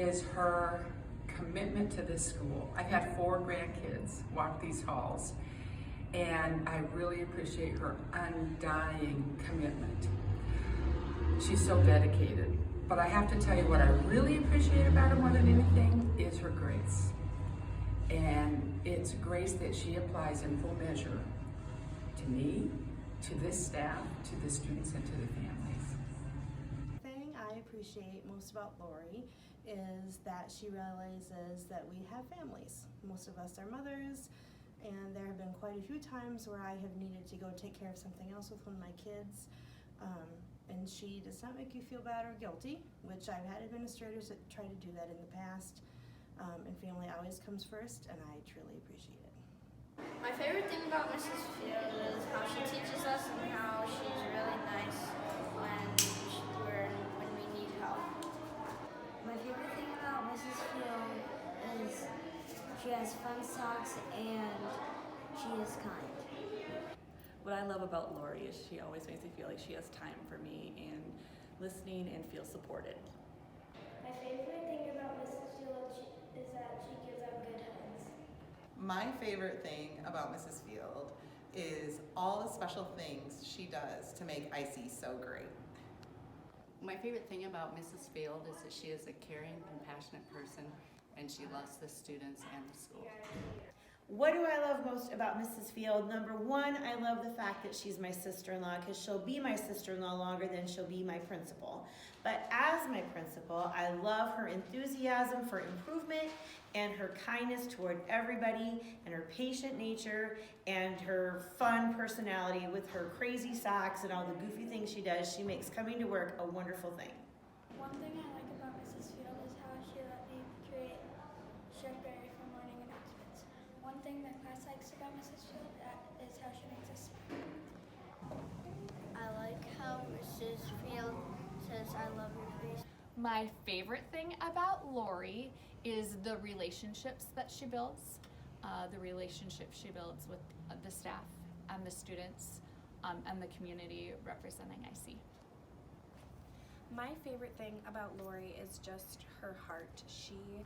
is her commitment to this school. I've had 4 grandkids walk these halls, and I really appreciate her undying commitment. She's so dedicated. But I have to tell you what I really appreciate about her more than anything is her grace. And it's grace that she applies in full measure to me, to this staff, to the students, and to the families. The thing I appreciate most about Lori is that she realizes that we have families. Most of us are mothers, and there have been quite a few times where I have needed to go take care of something else with one of my kids. And she does not make you feel bad or guilty, which I've had administrators that try to do that in the past. And family always comes first, and I truly appreciate it. My favorite thing about Mrs. Field is how she teaches us and how she's really nice when we need help. My favorite thing about Mrs. Field is she has fun socks and she is kind. What I love about Lori is she always makes me feel like she has time for me and listening and feel supported. My favorite thing about Mrs. Field is that she gives out good hugs. My favorite thing about Mrs. Field is all the special things she does to make IC so great. My favorite thing about Mrs. Field is that she is a caring, compassionate person, and she loves the students and the school. What do I love most about Mrs. Field? Number one, I love the fact that she's my sister-in-law, because she'll be my sister-in-law longer than she'll be my principal. But as my principal, I love her enthusiasm for improvement and her kindness toward everybody and her patient nature and her fun personality with her crazy socks and all the goofy things she does. She makes coming to work a wonderful thing. One thing I like about Mrs. Field is how she let me create Shredberry for morning announcements. One thing that class likes about Mrs. Field is how she makes us smile. I like how Mrs. Field says, "I love your face." My favorite thing about Lori is the relationships that she builds, the relationship she builds with the staff and the students and the community representing IC. My favorite thing about Lori is just her heart. She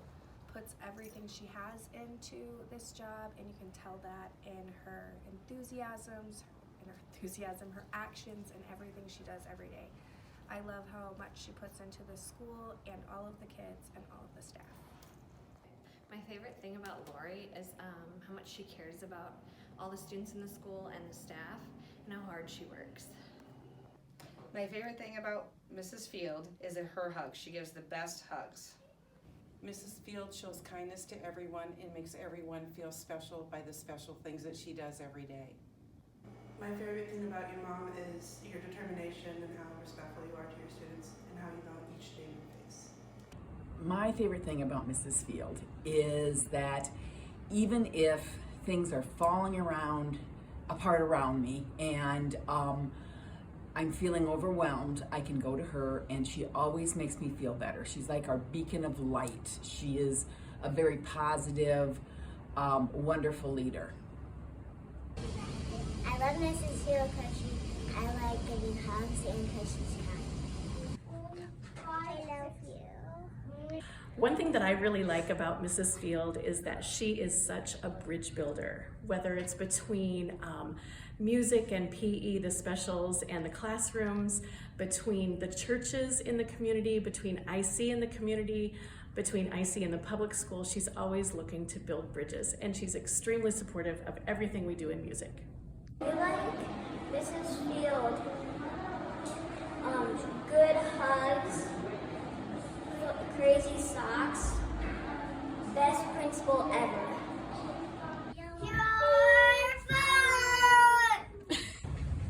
puts everything she has into this job, and you can tell that in her enthusiasm, her actions, and everything she does every day. I love how much she puts into the school and all of the kids and all of the staff. My favorite thing about Lori is how much she cares about all the students in the school and the staff and how hard she works. My favorite thing about Mrs. Field is her hugs. She gives the best hugs. Mrs. Field shows kindness to everyone and makes everyone feel special by the special things that she does every day. My favorite thing about your mom is your determination and how respectful you are to your students and how you value each day you face. My favorite thing about Mrs. Field is that even if things are falling apart around me and I'm feeling overwhelmed, I can go to her and she always makes me feel better. She's like our beacon of light. She is a very positive, wonderful leader. I love Mrs. Field because I like giving hugs and because she's kind. I love you. One thing that I really like about Mrs. Field is that she is such a bridge builder, whether it's between music and PE, the specials, and the classrooms, between the churches in the community, between IC and the community, between IC and the public school. She's always looking to build bridges, and she's extremely supportive of everything we do in music. I like Mrs. Field. Good hugs, crazy socks, best principal ever.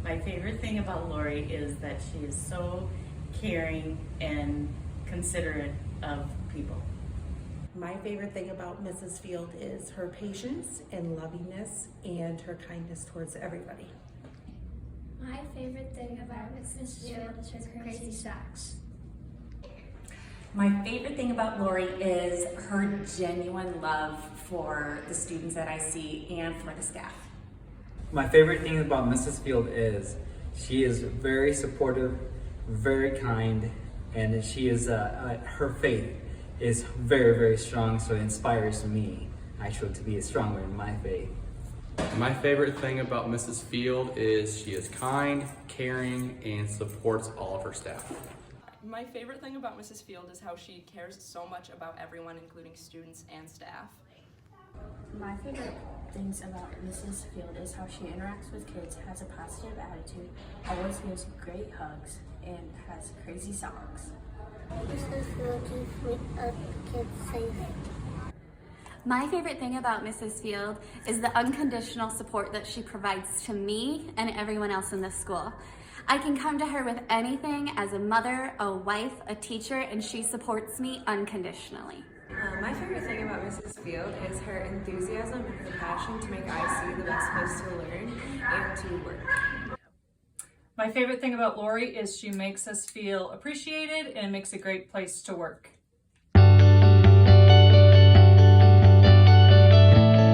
My favorite thing about Lori is that she is so caring and considerate of people. My favorite thing about Mrs. Field is her patience and lovingness and her kindness towards everybody. My favorite thing about Mrs. Field is her crazy socks. My favorite thing about Lori is her genuine love for the students at IC and for the staff. My favorite thing about Mrs. Field is she is very supportive, very kind, and she is her faith is very, very strong, so it inspires me actually to be stronger in my faith. My favorite thing about Mrs. Field is she is kind, caring, and supports all of her staff. My favorite thing about Mrs. Field is how she cares so much about everyone, including students and staff. My favorite things about Mrs. Field is how she interacts with kids, has a positive attitude, always gives great hugs, and has crazy songs. Mrs. Field keeps kids safe. My favorite thing about Mrs. Field is the unconditional support that she provides to me and everyone else in the school. I can come to her with anything as a mother, a wife, a teacher, and she supports me unconditionally. My favorite thing about Mrs. Field is her enthusiasm and her passion to make IC the best place to learn and to work. My favorite thing about Lori is she makes us feel appreciated and makes a great place to work.